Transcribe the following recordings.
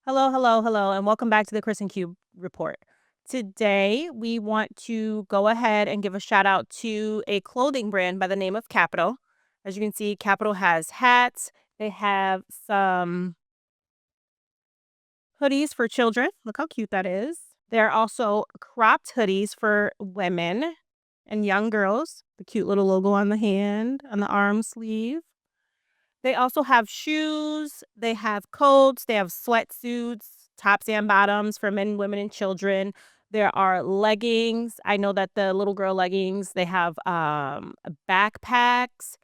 Hello, hello, hello, and welcome back to the chris&q report. Today, we want to go ahead and give a shout out to a clothing brand by the name of Capital. As you can see, Capital has hats. They have some hoodies for children. Look how cute that is. There are also cropped hoodies for women and young girls. The cute little logo on the hand, on the arm sleeve. They also have shoes, they have coats, they have sweatsuits, tops and bottoms for men, women, and children. There are leggings. I know that the little girl leggings, they have backpacks,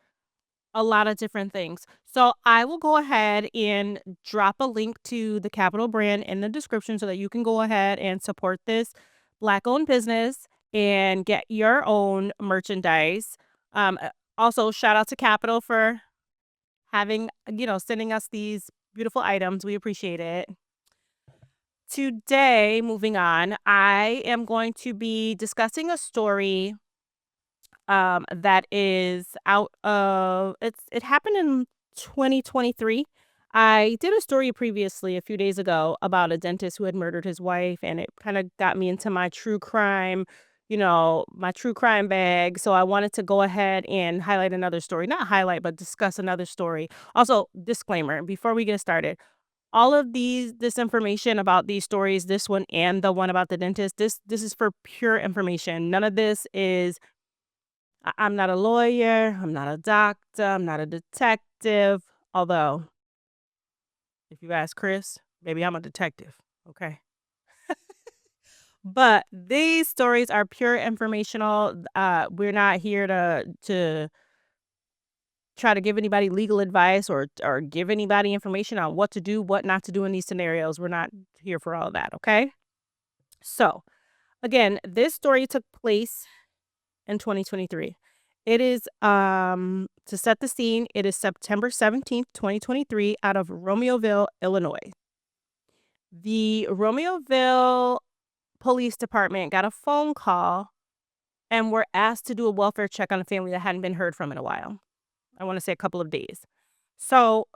a lot of different things. So I will go ahead and drop a link to the Capital brand in the description so that you can go ahead and support this Black-owned business and get your own merchandise. Also, shout out to Capital for sending us these beautiful items. We appreciate it. Today, moving on, I am going to be discussing a story that is it happened in 2023. I did a story previously a few days ago about a dentist who had murdered his wife, and it kind of got me into my true crime, my true crime bag. So I wanted to go ahead and highlight another story, not highlight, but discuss another story. Also, disclaimer before we get started. All of this information about these stories, this one and the one about the dentist, this is for pure information. None of this is I'm not a lawyer, I'm not a doctor, I'm not a detective, although, if you ask Chris, maybe I'm a detective, okay? But these stories are pure informational. We're not here to try to give anybody legal advice or give anybody information on what to do, what not to do in these scenarios. We're not here for all that, okay? So, again, this story took place in 2023. It is to set the scene, it is September 17th, 2023 out of Romeoville, Illinois. The Romeoville Police Department got a phone call and were asked to do a welfare check on a family that hadn't been heard from in a while. I want to say a couple of days. So,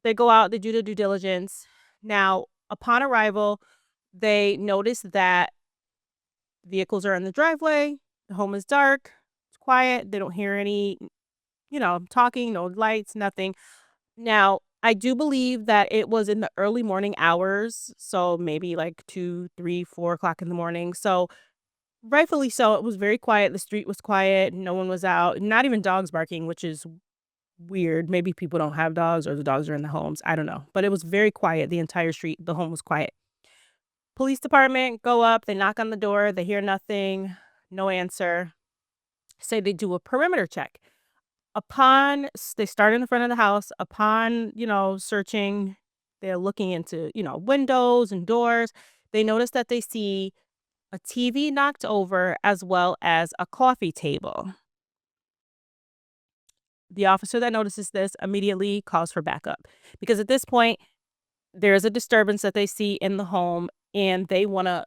they go out, they do the due diligence. Now, upon arrival, they notice that vehicles are in the driveway, the home is dark, it's quiet, they don't hear any talking, no lights, nothing. Now, I do believe that it was in the early morning hours, so maybe like 2, 3, 4 o'clock in the morning. So, rightfully so, it was very quiet. The street was quiet. No one was out, not even dogs barking, which is weird. Maybe people don't have dogs or the dogs are in the homes. I don't know. But it was very quiet. The entire street, the home was quiet. Police department go up, they knock on the door, they hear nothing, no answer. Say they do a perimeter check. They start in the front of the house. Upon, searching, they're looking into, windows and doors. They notice that they see a TV knocked over as well as a coffee table. The officer that notices this immediately calls for backup because at this point, there is a disturbance that they see in the home and they want to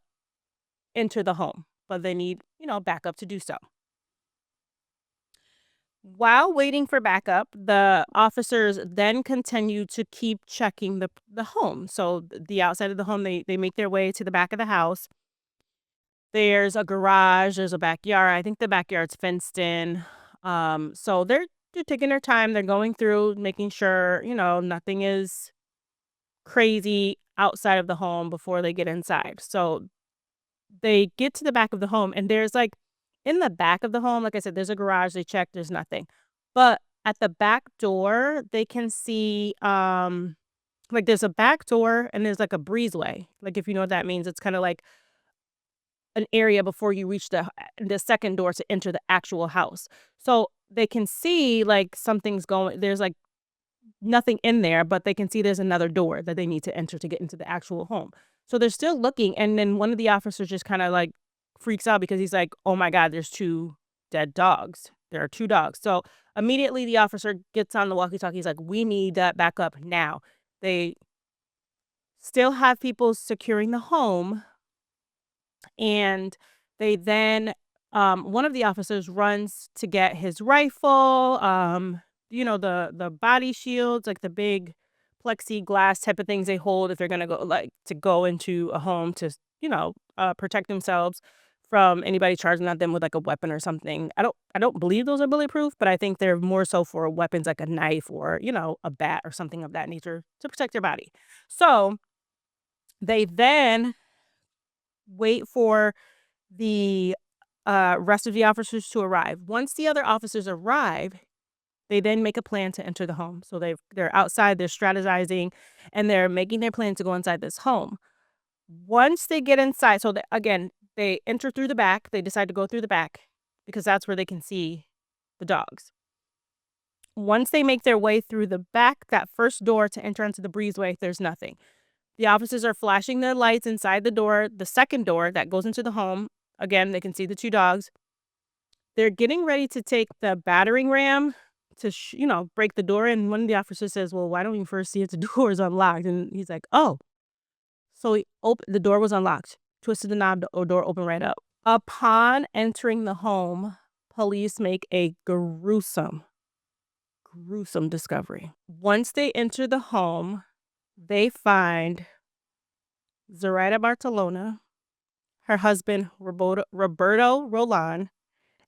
enter the home, but they need, backup to do so. While waiting for backup, the officers then continue to keep checking the home. So the outside of the home, they make their way to the back of the house. There's a garage, there's a backyard. I think the backyard's fenced in. So they're taking their time. They're going through, making sure, nothing is crazy outside of the home before they get inside. So they get to the back of the home and there's like in the back of the home, like I said, there's a garage, they check, there's nothing. But at the back door, they can see like there's a back door and there's like a breezeway. Like if you know what that means, it's kind of like an area before you reach the second door to enter the actual house. So they can see like something's going there's like nothing in there, but they can see there's another door that they need to enter to get into the actual home. So they're still looking, and then one of the officers just kind of like freaks out because he's like, "Oh my God, there's two dead dogs. There are two dogs." So immediately the officer gets on the walkie-talkie. He's like, "We need that backup now." They still have people securing the home, and they then one of the officers runs to get his rifle, the body shields, like the big plexiglass type of things they hold if they're gonna go into a home to, protect themselves from anybody charging at them with, like, a weapon or something. I don't believe those are bulletproof, but I think they're more so for weapons like a knife or, a bat or something of that nature to protect your body. So, they then wait for the, rest of the officers to arrive. Once the other officers arrive, they then make a plan to enter the home. So they're outside, they're strategizing, and they're making their plan to go inside this home. Once they get inside, so again, they enter through the back. They decide to go through the back because that's where they can see the dogs. Once they make their way through the back, that first door to enter into the breezeway, there's nothing. The officers are flashing their lights inside the door, the second door that goes into the home. Again, they can see the two dogs. They're getting ready to take the battering ram to, break the door. And one of the officers says, well, why don't you first see if the door is unlocked? And he's like, oh. So the door was unlocked, twisted the knob, the door opened right up. Upon entering the home, police make a gruesome discovery. Once they enter the home, they find Zoraida Bartolomei, her husband, Roberto Rolon,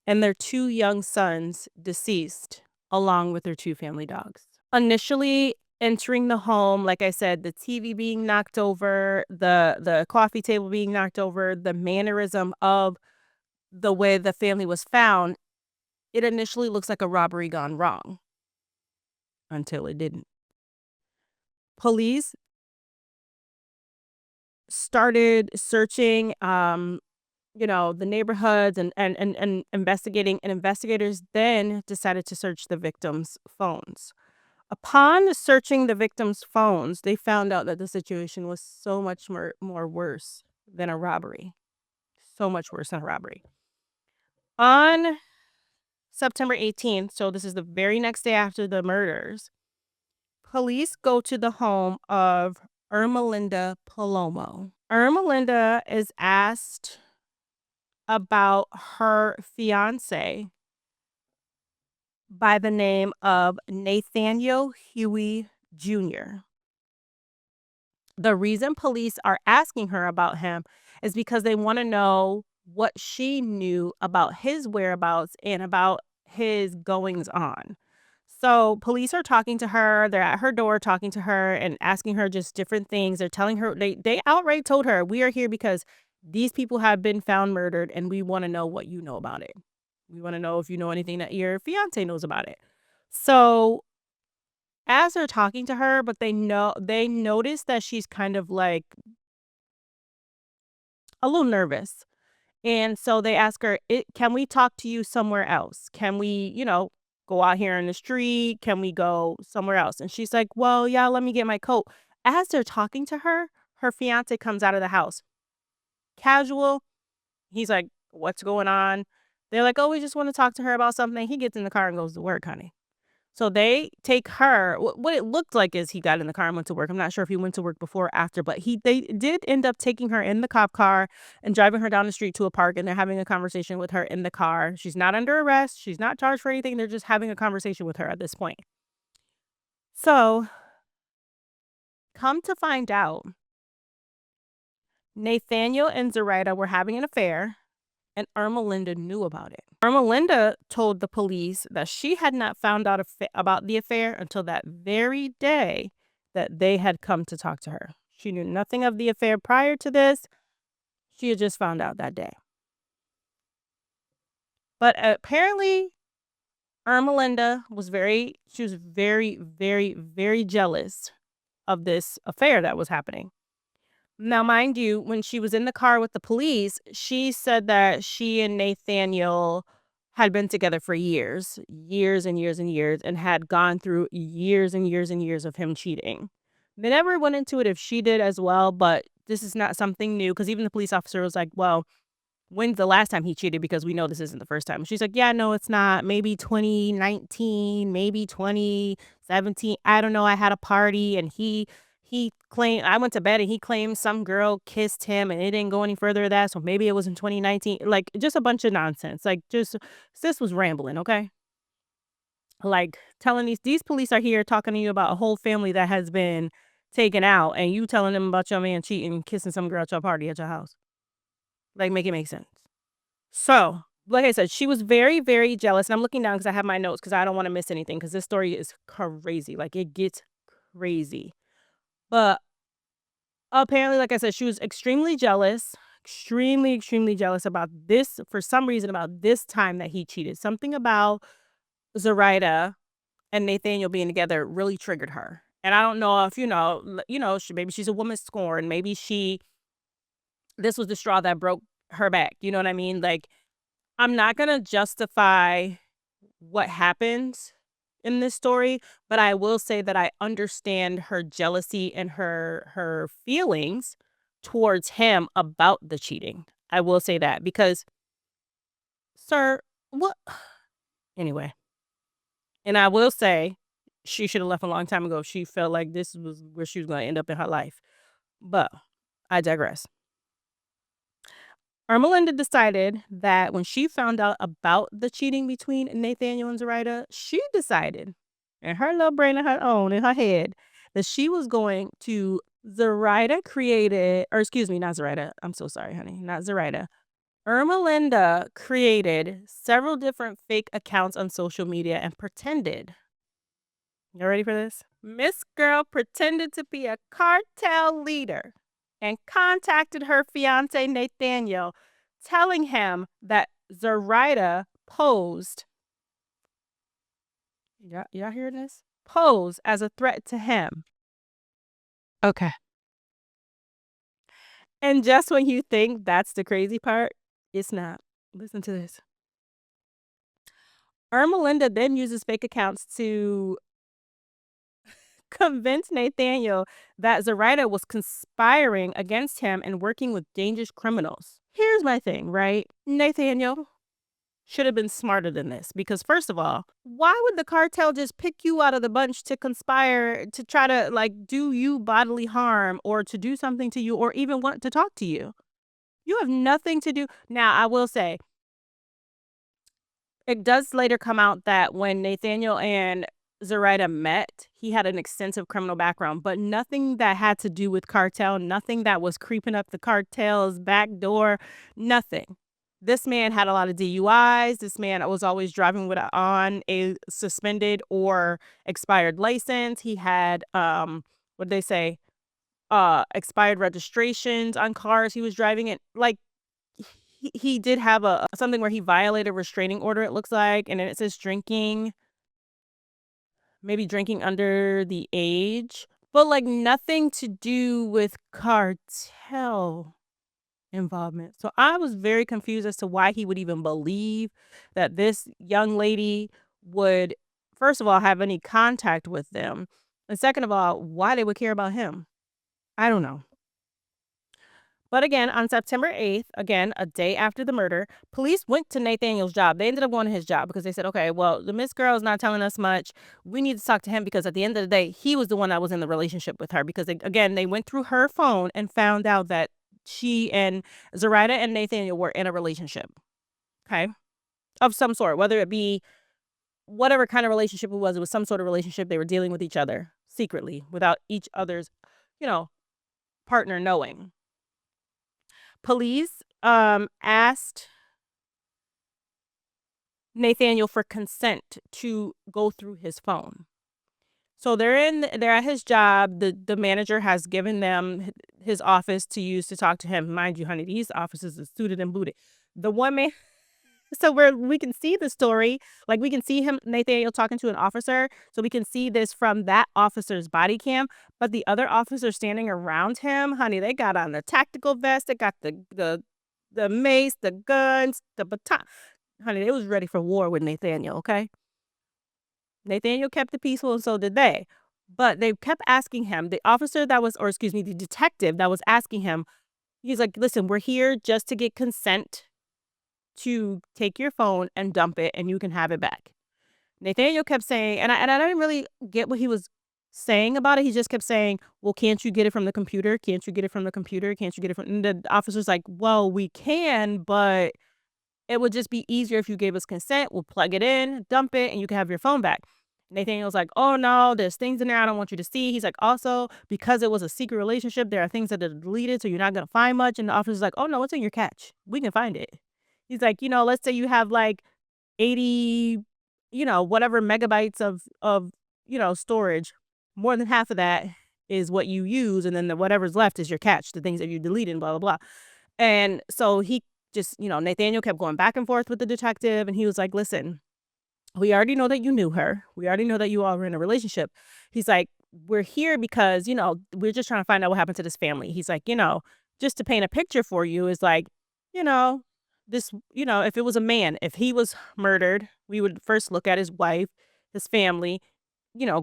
and their two young sons deceased, along with their two family dogs. Initially entering the home, like I said, the TV being knocked over, the coffee table being knocked over, the mannerism of the way the family was found, it initially looks like a robbery gone wrong until it didn't. Police started searching the neighborhoods and investigating, and investigators then decided to search the victims' phones. Upon searching the victims' phones, they found out that the situation was so much more worse than a robbery. So much worse than a robbery. On September 18th, so this is the very next day after the murders, police go to the home of Ermelinda Palomo. Ermelinda is asked about her fiance by the name of Nathaniel Huey Jr. The reason police are asking her about him is because they want to know what she knew about his whereabouts and about his goings on. So police are talking to her. They're at her door talking to her and asking her just different things. They're telling her, they outright told her, we are here because these people have been found murdered and we want to know what you know about it. We want to know if you know anything that your fiance knows about it. So as they're talking to her, but they notice that she's kind of like a little nervous. And so they ask her, can we talk to you somewhere else? Can we, go out here in the street? Can we go somewhere else? And she's like, well, yeah, let me get my coat. As they're talking to her, her fiance comes out of the house. Casual. He's like, what's going on? They're like, oh, we just want to talk to her about something. He gets in the car and goes to work, honey. So they take her. What it looked like is he got in the car and went to work. I'm not sure if he went to work before or after, but they did end up taking her in the cop car and driving her down the street to a park, and they're having a conversation with her in the car. She's not under arrest. She's not charged for anything. They're just having a conversation with her at this point. So come to find out, Nathaniel and Zoraida were having an affair, and Ermelinda knew about it. Ermelinda told the police that she had not found out about the affair until that very day that they had come to talk to her. She knew nothing of the affair prior to this. She had just found out that day. But apparently, Ermelinda was very, very, very jealous of this affair that was happening. Now, mind you, when she was in the car with the police, she said that she and Nathaniel had been together for years and years and years, and had gone through years and years and years of him cheating. They never went into it if she did as well, but this is not something new, because even the police officer was like, well, when's the last time he cheated? Because we know this isn't the first time. She's like, yeah, no, it's not. Maybe 2019, maybe 2017. I don't know. I had a party and he claimed, I went to bed and he claimed some girl kissed him and it didn't go any further than that. So maybe it was in 2019. Like, just a bunch of nonsense. Like, just sis was rambling. Okay. Like, telling these police are here talking to you about a whole family that has been taken out, and you telling them about your man cheating and kissing some girl at your party at your house. Like, make it make sense. So, like I said, she was very, very jealous, and I'm looking down because I have my notes because I don't wanna miss anything because this story is crazy, like, it gets crazy. But, apparently, like I said, she was extremely jealous, extremely, extremely jealous about this for some reason, about this time that he cheated. Something about Zoraida and Nathaniel being together really triggered her. And I don't know if, maybe she's a woman scorned, maybe this was the straw that broke her back, you know what I mean? Like, I'm not gonna justify what happens in this story, but I will say that I understand her jealousy and her feelings towards him about the cheating. I will say that because, sir, what anyway, and I will say she should have left a long time ago if she felt like this was where she was gonna end up in her life. But I digress. Ermelinda decided that when she found out about the cheating between Nathaniel and Zoraida, she decided in her little brain of her own, in her head, that she was going to Zoraida created, or excuse me, not Zoraida. I'm so sorry, honey. Not Zoraida. Ermelinda created several different fake accounts on social media and pretended. You ready for this? Miss Girl pretended to be a cartel leader and contacted her fiance Nathaniel, telling him that Zoraida posed. Y'all hearing this? Posed as a threat to him. Okay. And just when you think that's the crazy part, it's not. Listen to this. Ermelinda then uses fake accounts to convinced Nathaniel that Zoraida was conspiring against him and working with dangerous criminals. Here's my thing, right? Nathaniel should have been smarter than this because, first of all, why would the cartel just pick you out of the bunch to conspire to try to like do you bodily harm or to do something to you or even want to talk to you? You have nothing to do. Now, I will say, it does later come out that when Nathaniel and Zoraida met, he had an extensive criminal background, but nothing that had to do with cartel, nothing that was creeping up the cartel's back door, nothing. This man had a lot of DUIs. This man was always driving on a suspended or expired license. He had what they say, expired registrations on cars he was driving in. Like he did have a something where he violated a restraining order, it looks like, and then it says drinking, maybe drinking under the age, but, like, nothing to do with cartel involvement. So I was very confused as to why he would even believe that this young lady would, first of all, have any contact with them, and second of all, why they would care about him. I don't know. But again, on September 8th, again, a day after the murder, police went to Nathaniel's job. They ended up going to his job because they said, okay, well, the Miss Girl is not telling us much. We need to talk to him because at the end of the day, he was the one that was in the relationship with her because, again, they went through her phone and found out that she and Zoraida and Nathaniel were in a relationship, okay, of some sort, whether it be whatever kind of relationship it was some sort of relationship. They were dealing with each other secretly without each other's, you know, partner knowing. Police asked Nathaniel for consent to go through his phone. So they're at his job. The manager has given them his office to use to talk to him. Mind you, honey, these offices are suited and booted. The one man so we can see the story, like we can see him, Nathaniel, talking to an officer. So we can see this from that officer's body cam. But the other officers standing around him, honey, they got on the tactical vest, they got the mace, the guns, the baton. Honey, they was ready for war with Nathaniel, okay? Nathaniel kept it peaceful and so did they. But they kept asking him, the officer that was, or excuse me, the detective that was asking him, he's like, listen, we're here just to get consent to take your phone and dump it and you can have it back. Nathaniel kept saying, and I didn't really get what he was saying about it. He just kept saying, well, can't you get it from the computer? Can't you get it from the computer? Can't you get it from, and the officer's like, well, we can, but It would just be easier if you gave us consent. We'll plug it in, dump it, and you can have your phone back. Nathaniel's like, oh no, there's things in there I don't want you to see. He's like, also, because it was a secret relationship, there are things that are deleted, so you're not going to find much. And the officer's like, oh no, what's in your catch? We can find it. He's like, let's say you have like 80, whatever megabytes of storage. More than half of that is what you use. And then whatever's left is your catch, the things that you deleted and blah, blah, blah. And so he just, Nathaniel kept going back and forth with the detective. And he was like, listen, we already know that you knew her. We already know that you all were in a relationship. He's like, we're here because, we're just trying to find out what happened to this family. He's like, just to paint a picture for you is like, you know, this, if it was a man, if he was murdered, we would first look at his wife, his family,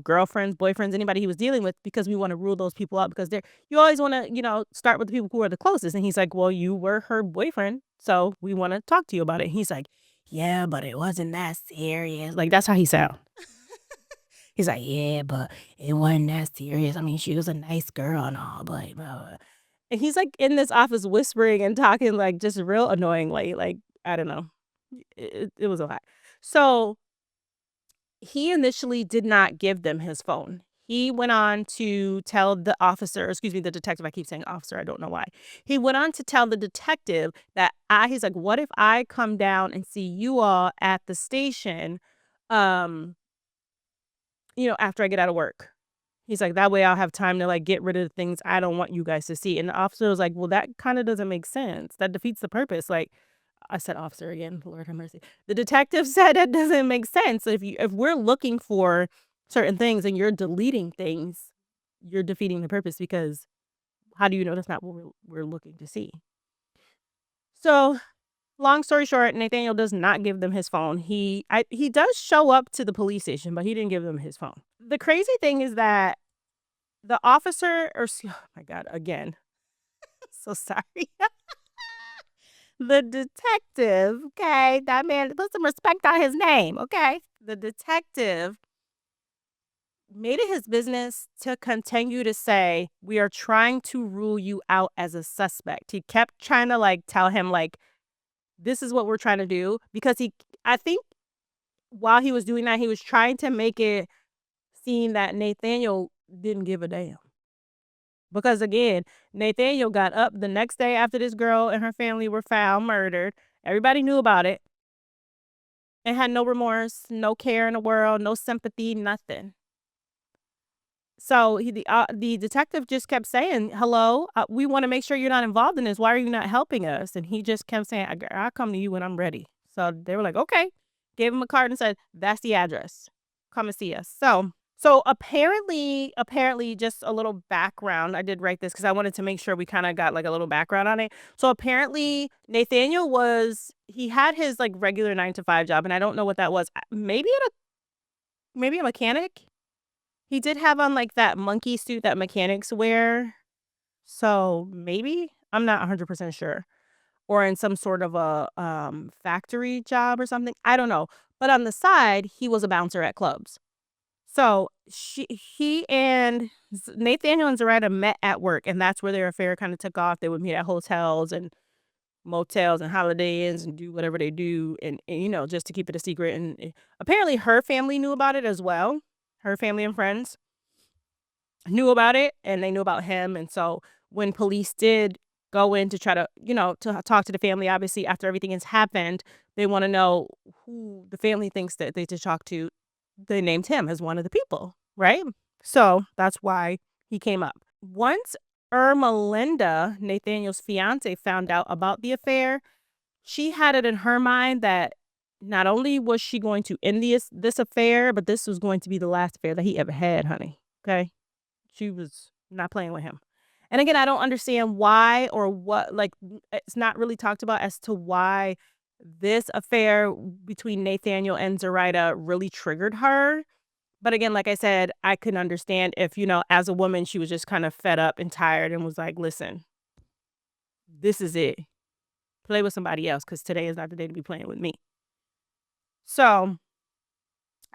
girlfriends, boyfriends, anybody he was dealing with, because we want to rule those people out because you always want to, start with the people who are the closest. And he's like, well, you were her boyfriend. So we want to talk to you about it. And he's like, yeah, but it wasn't that serious. Like, that's how he sound. He's like, yeah, but it wasn't that serious. I mean, she was a nice girl and all, but blah, blah. And he's like in this office whispering and talking like just real annoyingly. Like, I don't know. It was a lot. So he initially did not give them his phone. He went on to tell the officer, excuse me, the detective. I keep saying officer. I don't know why. He went on to tell the detective that he's like, what if I come down and see you all at the station, after I get out of work? He's like, that way I'll have time to like get rid of the things I don't want you guys to see. And the officer was like, well, that kind of doesn't make sense. That defeats the purpose. Like, I said officer again, Lord have mercy. The detective said it doesn't make sense. If we're looking for certain things and you're deleting things, you're defeating the purpose, because how do you know that's not what we're looking to see? So, long story short, Nathaniel does not give them his phone. He does show up to the police station, but he didn't give them his phone. The crazy thing is that the officer, oh my God, again, so sorry. The detective, okay, that man, put some respect on his name, okay? The detective made it his business to continue to say, we are trying to rule you out as a suspect. He kept trying to like tell him like, this is what we're trying to do, because I think while he was doing that, he was trying to make it seem that Nathaniel didn't give a damn. Because again, Nathaniel got up the next day after this girl and her family were found murdered. Everybody knew about it and had no remorse, no care in the world, no sympathy, nothing. So the detective just kept saying, hello, we want to make sure you're not involved in this. Why are you not helping us? And he just kept saying, I'll come to you when I'm ready. So they were like, okay. Gave him a card and said, that's the address. Come and see us. So apparently, just a little background. I did write this because I wanted to make sure we kind of got like a little background on it. So apparently, Nathaniel he had his like regular 9 to 5 job, and I don't know what that was. Maybe a mechanic. He did have on like that monkey suit that mechanics wear. So maybe, I'm not 100% sure, or in some sort of a factory job or something. I don't know. But on the side, he was a bouncer at clubs. So he and Nathaniel and Zoraida met at work, and that's where their affair kind of took off. They would meet at hotels and motels and Holiday Inns and do whatever they do, and just to keep it a secret. And apparently her family knew about it as well. Her family and friends knew about it, and they knew about him. And so when police did go in to try to, to talk to the family, obviously after everything has happened, they want to know who the family thinks that they should talk to. They named him as one of the people, right? So that's why he came up. Once Ermelinda, Nathaniel's fiance, found out about the affair, she had it in her mind that not only was she going to end this affair, but this was going to be the last affair that he ever had, honey. Okay? She was not playing with him. And again, I don't understand why or what, like, it's not really talked about as to why this affair between Nathaniel and Zoraida really triggered her. But again, like I said, I can understand if, as a woman, she was just kind of fed up and tired and was like, listen, this is it. Play with somebody else, because today is not the day to be playing with me. So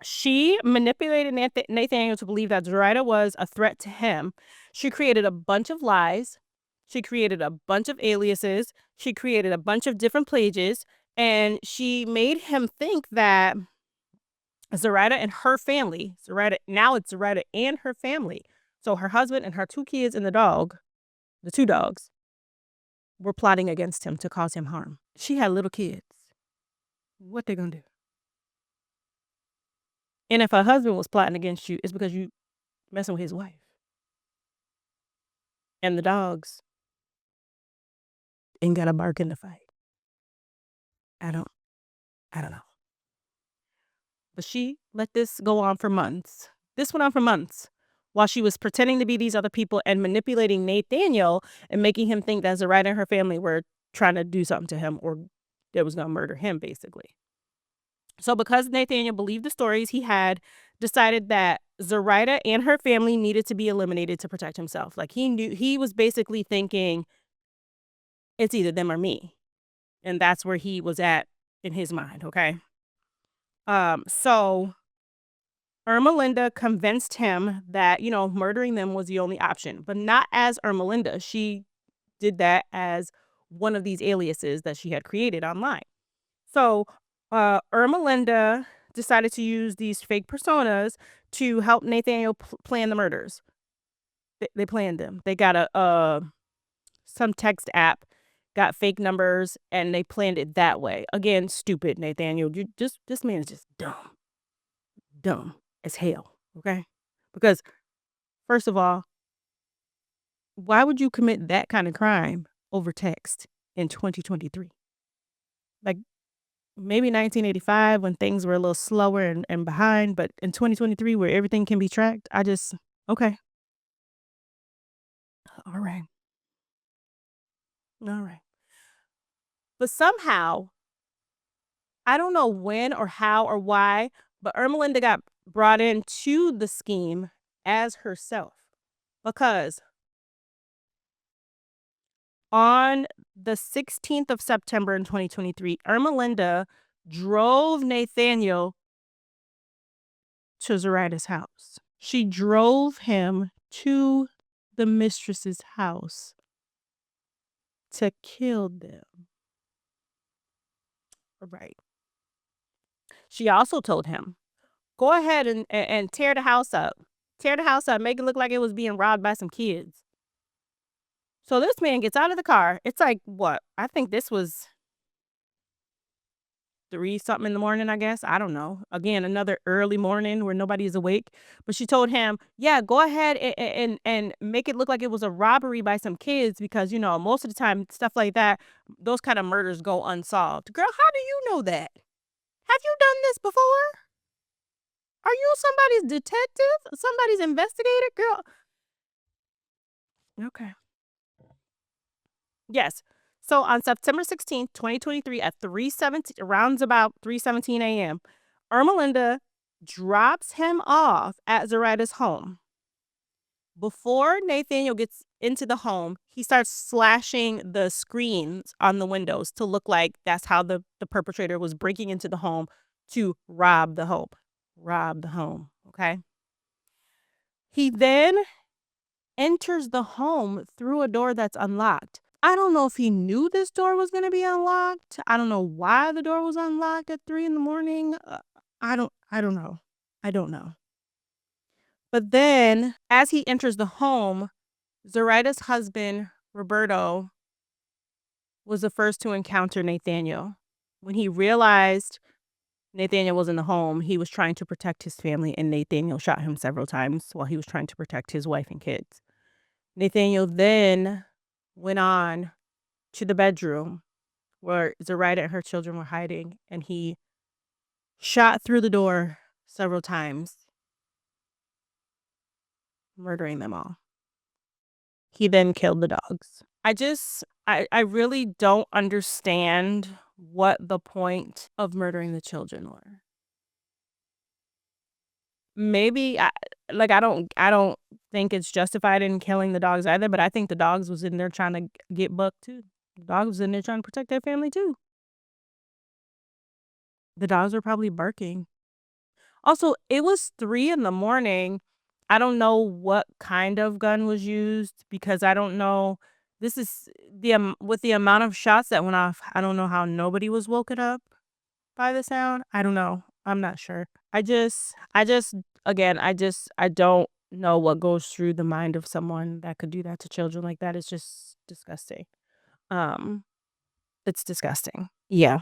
she manipulated Nathaniel to believe that Zoraida was a threat to him. She created a bunch of lies. She created a bunch of aliases. She created a bunch of different pages. And she made him think that Zoraida and her family, now it's Zoraida and her family. So her husband and her 2 kids and the 2 dogs, were plotting against him to cause him harm. She had little kids. What they gonna do? And if her husband was plotting against you, it's because you messing with his wife. And the dogs ain't got a bark in the fight. I don't I don't know. But she let this go on for months. This went on for months while she was pretending to be these other people and manipulating Nathaniel and making him think that Zoraida and her family were trying to do something to him or they was going to murder him, basically. So because Nathaniel believed the stories, he had decided that Zoraida and her family needed to be eliminated to protect himself. Like he was basically thinking it's either them or me. And that's where he was at in his mind, okay? So Ermelinda convinced him that, murdering them was the only option, but not as Ermelinda. She did that as one of these aliases that she had created online. So Ermelinda decided to use these fake personas to help Nathaniel plan the murders. They planned them. They got some text app, got fake numbers, and they planned it that way. Again, stupid, Nathaniel. This man is just dumb as hell. Okay, because first of all, why would you commit that kind of crime over text in 2023? Like maybe 1985 when things were a little slower and behind, but in 2023 where everything can be tracked, okay. All right. All right. But somehow, I don't know when or how or why, but Ermelinda got brought into the scheme as herself because on the 16th of September in 2023, Ermelinda drove Nathaniel to Zoraida's house. She drove him to the mistress's house to kill them. Right. She also told him, go ahead and tear the house up. Tear the house up, make it look like it was being robbed by some kids. So this man gets out of the car. It's like, what? I think this was 3 something in the morning, I guess. I don't know. Again, another early morning where nobody's awake. But she told him, yeah, go ahead and make it look like it was a robbery by some kids because, most of the time, stuff like that, those kind of murders go unsolved. Girl, how do you know that? Have you done this before? Are you somebody's detective? Somebody's investigator? Girl. Okay. Yes. So on September 16th, 2023 at 3:17, around about 3:17 a.m., Ermelinda drops him off at Zoraida's home. Before Nathaniel gets into the home, he starts slashing the screens on the windows to look like that's how the perpetrator was breaking into the home to rob the home. Rob the home, okay? He then enters the home through a door that's unlocked. I don't know if he knew this door was going to be unlocked. I don't know why the door was unlocked at 3 in the morning. I don't know. I don't know. But then as he enters the home, Zoraida's husband, Roberto, was the first to encounter Nathaniel. When he realized Nathaniel was in the home, he was trying to protect his family, and Nathaniel shot him several times while he was trying to protect his wife and kids. Nathaniel then went on to the bedroom where Zoraida and her children were hiding, and he shot through the door several times, murdering them all. He then killed the dogs. I really don't understand what the point of murdering the children were. Maybe I don't think it's justified in killing the dogs either, but I think the dogs was in there trying to get bucked too. The dogs was in there trying to protect their family too. The dogs were probably barking. Also, it was 3 in the morning. I don't know what kind of gun was used because I don't know This is with the amount of shots that went off, I don't know how nobody was woken up by the sound. I don't know. I'm not sure. I just again, I don't know what goes through the mind of someone that could do that to children like that. It's just disgusting. Um, it's disgusting. Yeah.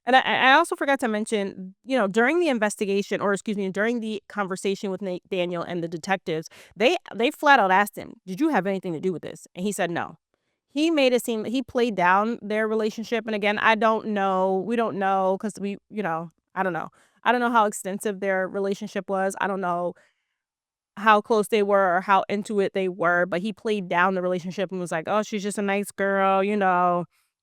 And I also forgot to mention, during the investigation, or excuse me, during the conversation with Nathaniel and the detectives, they flat out asked him, "Did you have anything to do with this?" And he said no. He made it seem he played down their relationship. And again, I don't know. We don't know because I don't know. I don't know how extensive their relationship was. I don't know how close they were or how into it they were, but he played down the relationship and was like, "Oh, she's just a nice girl.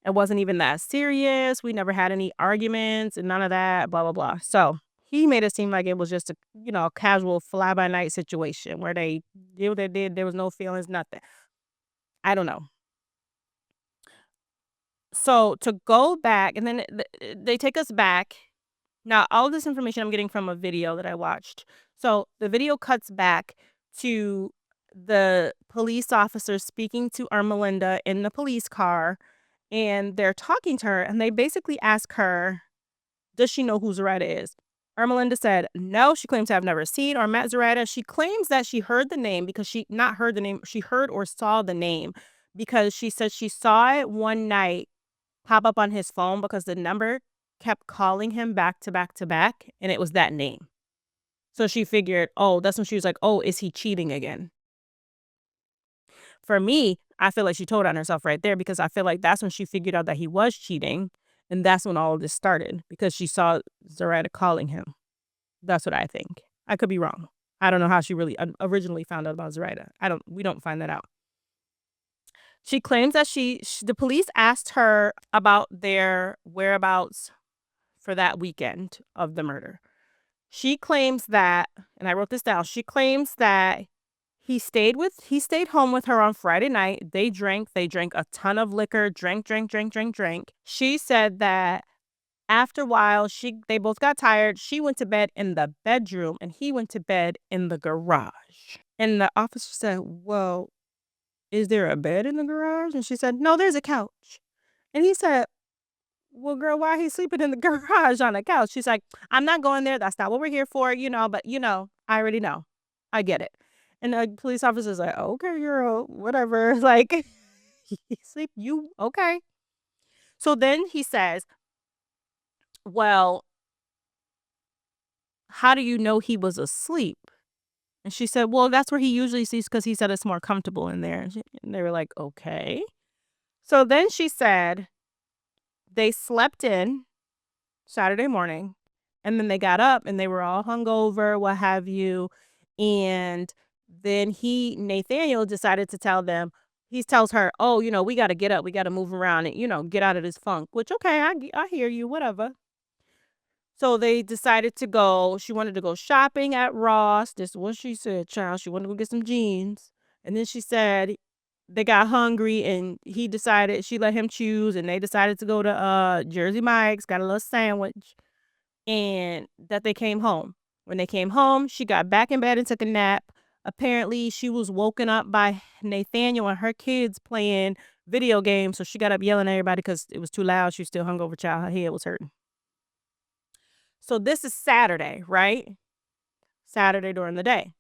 It wasn't even that serious. We never had any arguments and none of that, blah, blah, blah." So he made it seem like it was just a casual fly by night situation where they did what they did. There was no feelings, nothing. I don't know. So to go back, and then they take us back. Now, all this information I'm getting from a video that I watched. So the video cuts back to the police officer speaking to Ermelinda in the police car, and they're talking to her, and they basically ask her, does she know who Zoraida is? Ermelinda said no. She claims to have never seen or met Zoraida. She claims that she heard the name because she not heard the name. She heard or saw the name because she said she saw it one night pop up on his phone because the number kept calling him back to back to back, and it was that name. So she figured, oh, that's when she was like, oh, is he cheating again? For me, I feel like she told on herself right there because I feel like that's when she figured out that he was cheating, and that's when all of this started because she saw Zoraida calling him. That's what I think. I could be wrong. I don't know how she really originally found out about Zoraida. We don't find that out. She claims that the police asked her about their whereabouts for that weekend of the murder. She claims that, and I wrote this down, she claims that he stayed home with her on Friday night. They drank a ton of liquor, drank, drank, drank, drank, drank. She said that after a while, they both got tired. She went to bed in the bedroom and he went to bed in the garage. And the officer said, "Well, is there a bed in the garage?" And she said, "No, there's a couch." And he said, "Well, girl, why he sleeping in the garage on the couch?" She's like, "I'm not going there. That's not what we're here for, but I already know. I get it." And the police officer's like, "Okay, girl, whatever." Like, he sleep, you okay. So then he says, "Well, how do you know he was asleep?" And she said, "Well, that's where he usually sleeps because he said it's more comfortable in there." And they were like, "Okay." So then she said they slept in Saturday morning, and then they got up and they were all hungover, what have you. And then Nathaniel decided to tell them, he tells her, "Oh, we got to get up, we got to move around and, get out of this funk," which, okay, I hear you, whatever. So they decided to go. She wanted to go shopping at Ross. This is what she said, child. She wanted to go get some jeans. And then she said they got hungry and she let him choose, and they decided to go to Jersey Mike's, got a little sandwich, and that they came home. When they came home, she got back in bed and took a nap. Apparently, she was woken up by Nathaniel and her kids playing video games, so she got up yelling at everybody because it was too loud. She was still hungover, child. Her head was hurting. So this is Saturday, right? Saturday during the day.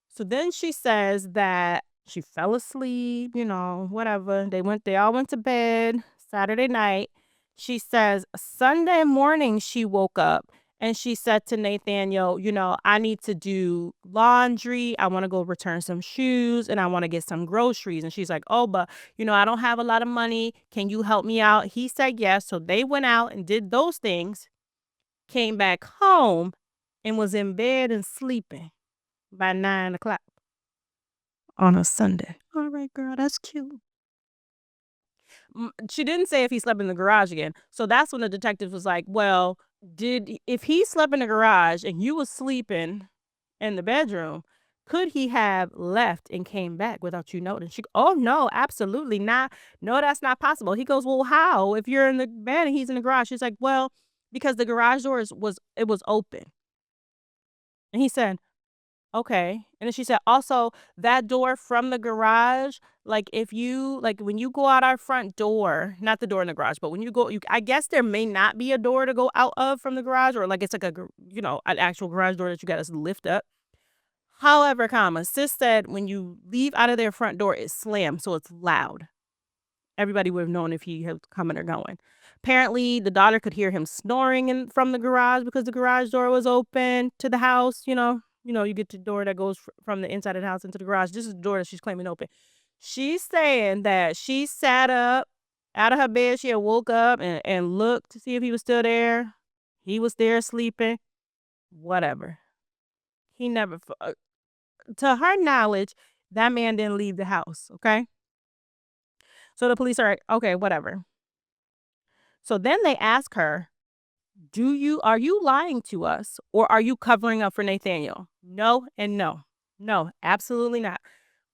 So then she says that she fell asleep, whatever. They all went to bed Saturday night. She says Sunday morning she woke up and she said to Nathaniel, "I need to do laundry. I want to go return some shoes and I want to get some groceries." And she's like, "Oh, but, I don't have a lot of money. Can you help me out?" He said yes. So they went out and did those things, came back home, and was in bed and sleeping by 9 o'clock on a Sunday. All right, girl, that's cute. She didn't say if he slept in the garage again. So that's when the detective was like, "Well, if he slept in the garage and you was sleeping in the bedroom, could he have left and came back without you noticing?" "Oh, no, absolutely not. No, that's not possible." He goes, "Well, how? If you're in the bed and he's in the garage?" She's like, "Well, because the garage door was open." And he said, Okay. And then she said, also, that door from the garage, like if you like when you go out our front door, not the door in the garage, but when you go, I guess there may not be a door to go out of from the garage, or like it's like an actual garage door that you got to lift up. However, sis said when you leave out of their front door, it slams, so it's loud. Everybody would have known if he was coming or going. Apparently, the daughter could hear him snoring from the garage because the garage door was open to the house. You get the door that goes from the inside of the house into the garage. This is the door that she's claiming open. She's saying that she sat up out of her bed. She had woke up and looked to see if he was still there. He was there sleeping. Whatever. He never, to her knowledge, that man didn't leave the house. Okay. So the police are like, okay, whatever. So then they ask her, are you lying to us or are you covering up for Nathaniel? No and no. No, absolutely not.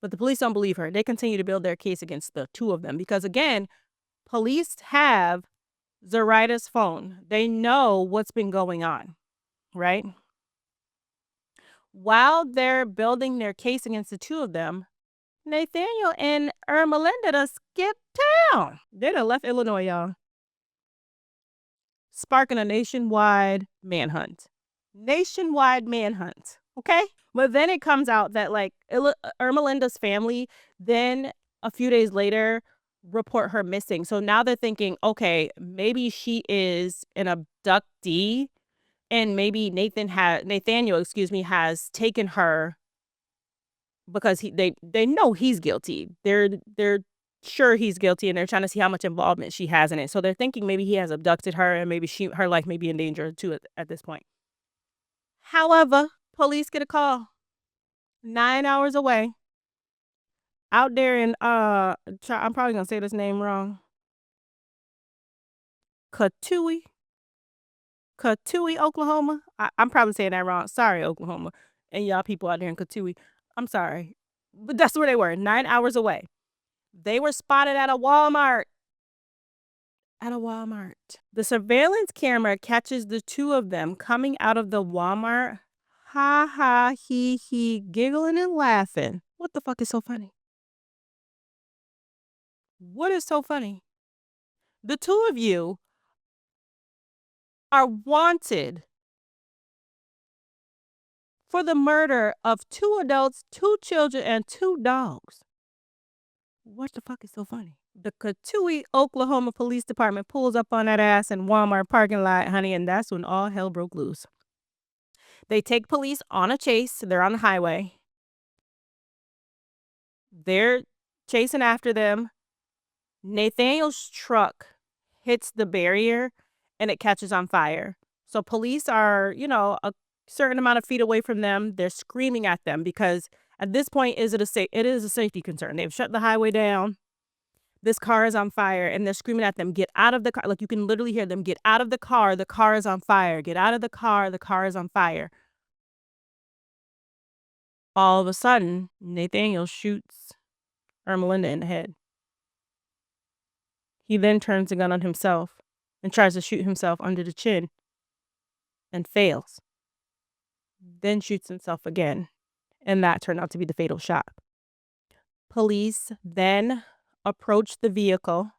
But the police don't believe her. They continue to build their case against the two of them because, again, police have Zoraida's phone. They know what's been going on, right? While they're building their case against the two of them, Nathaniel and Melinda done skipped town. They done left Illinois, y'all, sparking a nationwide manhunt. Okay? But then it comes out that, like, Ermelinda's family then a few days later report her missing. So now they're thinking, okay, maybe she is an abductee and maybe Nathaniel, has taken her because they know he's guilty. They're sure he's guilty and they're trying to see how much involvement she has in it. So they're thinking maybe he has abducted her and maybe her life may be in danger too at this point. However, police get a call 9 hours away out there in I'm probably gonna say this name wrong. Katui, Oklahoma. I'm probably saying that wrong. Sorry, Oklahoma, and y'all people out there in Katui. I'm sorry, but that's where they were. 9 hours away. They were spotted at a Walmart. The surveillance camera catches the two of them coming out of the Walmart. Ha ha, he, giggling and laughing. What the fuck is so funny? What is so funny? The two of you are wanted for the murder of 2 adults, 2 children, and 2 dogs. What the fuck is so funny? The Katui, Oklahoma Police Department pulls up on that ass in Walmart parking lot, honey, and that's when all hell broke loose. They take police on a chase. They're on the highway. They're chasing after them. Nathaniel's truck hits the barrier and it catches on fire. So police are, a certain amount of feet away from them. They're screaming at them because at this point, it is a safety concern. They've shut the highway down. This car is on fire and they're screaming at them, get out of the car. Like you can literally hear them, get out of the car is on fire. Get out of the car is on fire. All of a sudden, Nathaniel shoots Melinda in the head. He then turns the gun on himself and tries to shoot himself under the chin and fails. Then shoots himself again, and that turned out to be the fatal shot. Police then approach the vehicle,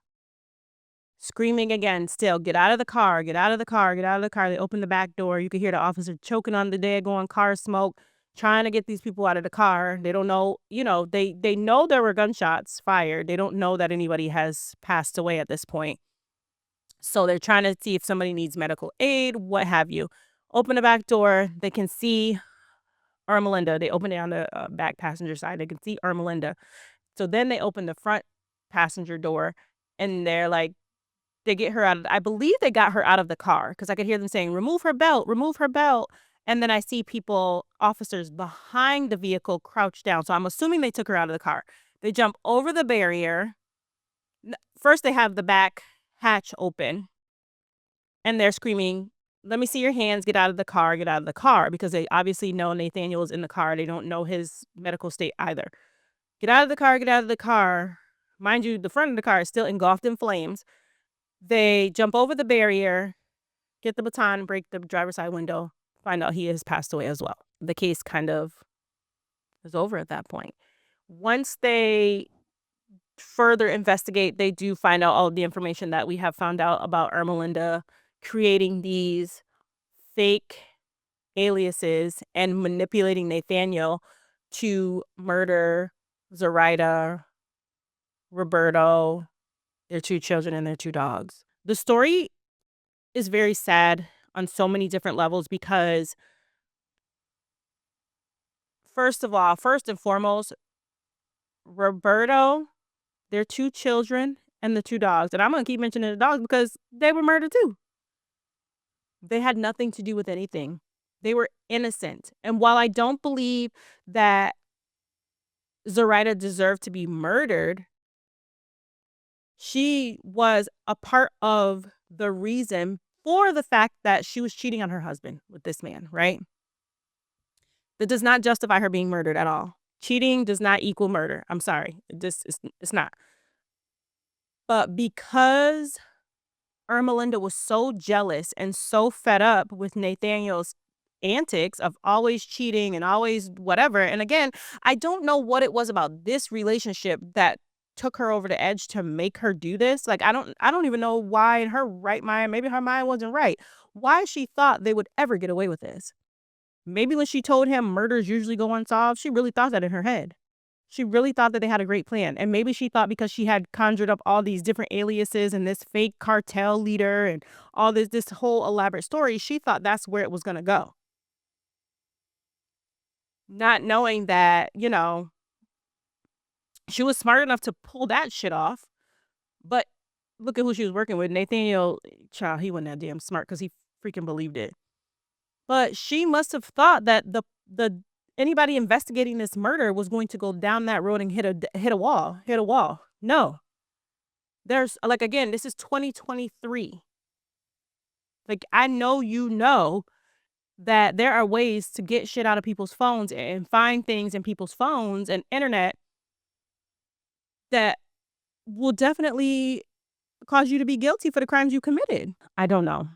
screaming again, still, get out of the car, get out of the car, get out of the car. They open the back door. You can hear the officer choking on the daggone car smoke, trying to get these people out of the car. They don't know, they know there were gunshots fired. They don't know that anybody has passed away at this point. So they're trying to see if somebody needs medical aid, what have you. Open the back door. They can see Melinda. They open it on the back passenger side. They can see Melinda. So then they open the front passenger door and they're like, they get her I believe they got her out of the car because I could hear them saying, remove her belt. And then I see officers behind the vehicle crouched down. So I'm assuming they took her out of the car. They jump over the barrier. First, they have the back hatch open and they're screaming, let me see your hands, get out of the car, because they obviously know Nathaniel is in the car. They don't know his medical state either. Get out of the car. Mind you, the front of the car is still engulfed in flames. They jump over the barrier, get the baton, break the driver's side window, find out he has passed away as well. The case kind of It's over at that point. Once they further investigate, they do find out all of the information that we have found out about Ermelinda creating these fake aliases and manipulating Nathaniel to murder Zoraida, Roberto, their 2 children, and their 2 dogs. The story is very sad on so many different levels because, first of all, first and foremost, Roberto, their 2 children, and the 2 dogs, and I'm gonna keep mentioning the dogs because they were murdered too. They had nothing to do with anything. They were innocent, and while I don't believe that Zoraida deserved to be murdered, she was a part of the reason for the fact that she was cheating on her husband with this man, right? That does not justify her being murdered at all. Cheating does not equal murder. I'm sorry. It's not. But because Ermelinda was so jealous and so fed up with Nathaniel's antics of always cheating and always whatever. And again, I don't know what it was about this relationship that took her over the edge to make her do this. Like I don't even know why in her right mind, maybe her mind wasn't right, why she thought they would ever get away with this. Maybe when she told him murders usually go unsolved, she really thought that in her head. She really thought that they had a great plan. And maybe she thought because she had conjured up all these different aliases and this fake cartel leader and all this whole elaborate story, she thought that's where it was going to go. Not knowing that, she was smart enough to pull that shit off. But look at who she was working with. Nathaniel, child, he wasn't that damn smart because he freaking believed it. But she must have thought that the anybody investigating this murder was going to go down that road and hit a wall. No. There's like again, this is 2023. Like I know that there are ways to get shit out of people's phones and find things in people's phones and internet that will definitely cause you to be guilty for the crimes you committed. I don't know.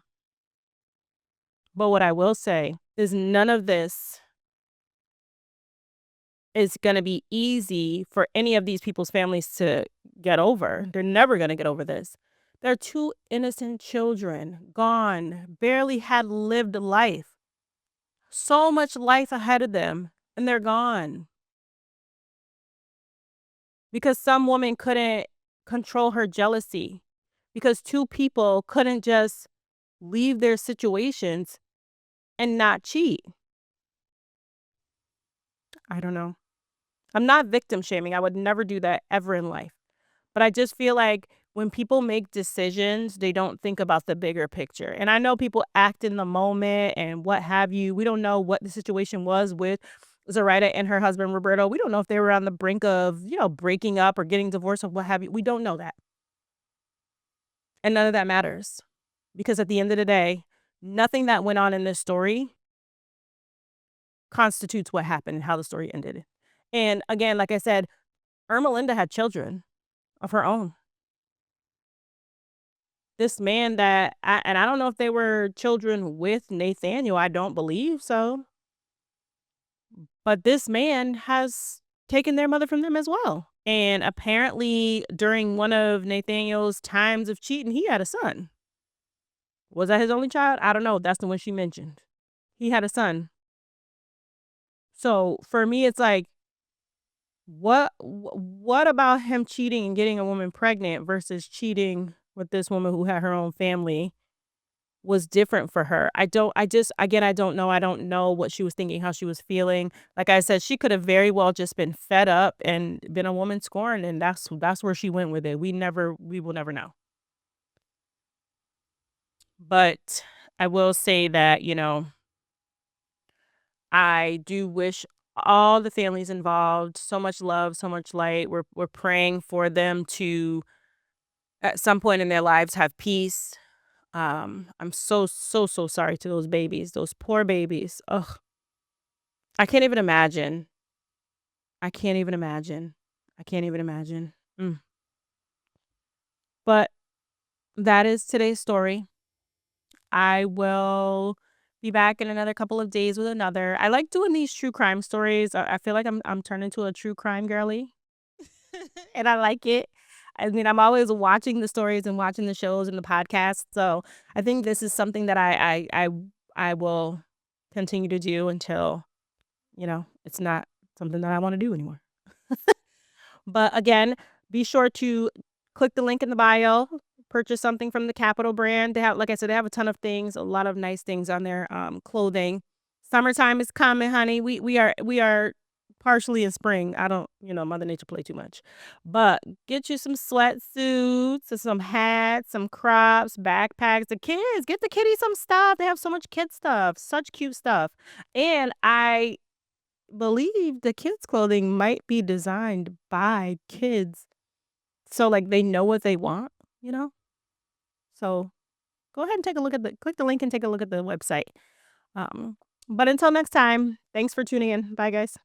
But what I will say is none of this is going to be easy for any of these people's families to get over. They're never going to get over this. They're 2 innocent children, gone, barely had lived life. So much life ahead of them, and they're gone. Because some woman couldn't control her jealousy. Because 2 people couldn't just leave their situations and not cheat. I don't know. I'm not victim shaming. I would never do that ever in life. But I just feel like when people make decisions, they don't think about the bigger picture. And I know people act in the moment and what have you. We don't know what the situation was with Zoraida and her husband, Roberto. We don't know if they were on the brink of, breaking up or getting divorced or what have you. We don't know that. And none of that matters. Because at the end of the day, nothing that went on in this story constitutes what happened and how the story ended. And again, like I said, Ermelinda had children of her own. This man and I don't know if they were children with Nathaniel, I don't believe so. But this man has taken their mother from them as well. And apparently during one of Nathaniel's times of cheating, he had a son. Was that his only child? I don't know. That's the one she mentioned. He had a son. So for me, it's like, what about him cheating and getting a woman pregnant versus cheating with this woman who had her own family was different for her? I don't know. I don't know what she was thinking, how she was feeling. Like I said, she could have very well just been fed up and been a woman scorned, and that's where she went with it. We will never know. But I will say that, I do wish all the families involved so much love, so much light. We're praying for them to at some point in their lives have peace. I'm so sorry to those babies, those poor babies. Ugh. I can't even imagine. I can't even imagine. I can't even imagine. Mm. But that is today's story. I will Be back in another couple of days with another. I like doing these true crime stories. I feel like I'm turning into a true crime girly, and I like it. I mean, I'm always watching the stories and watching the shows and the podcasts. So I think this is something that I will continue to do until it's not something that I want to do anymore. But again, be sure to click the link in the bio, purchase something from the Capital brand. They have, like I said, they have a ton of things, a lot of nice things on their clothing. Summertime is coming, honey. We are partially in spring. I don't, Mother Nature play too much. But get you some sweatsuits, and some hats, some crops, backpacks. The kids, get the kitties some stuff. They have so much kid stuff, such cute stuff. And I believe the kids' clothing might be designed by kids. So, like, they know what they want, you know? So, go ahead and take a look at click the link and take a look at the website. Um, but until next time, thanks for tuning in. Bye, guys.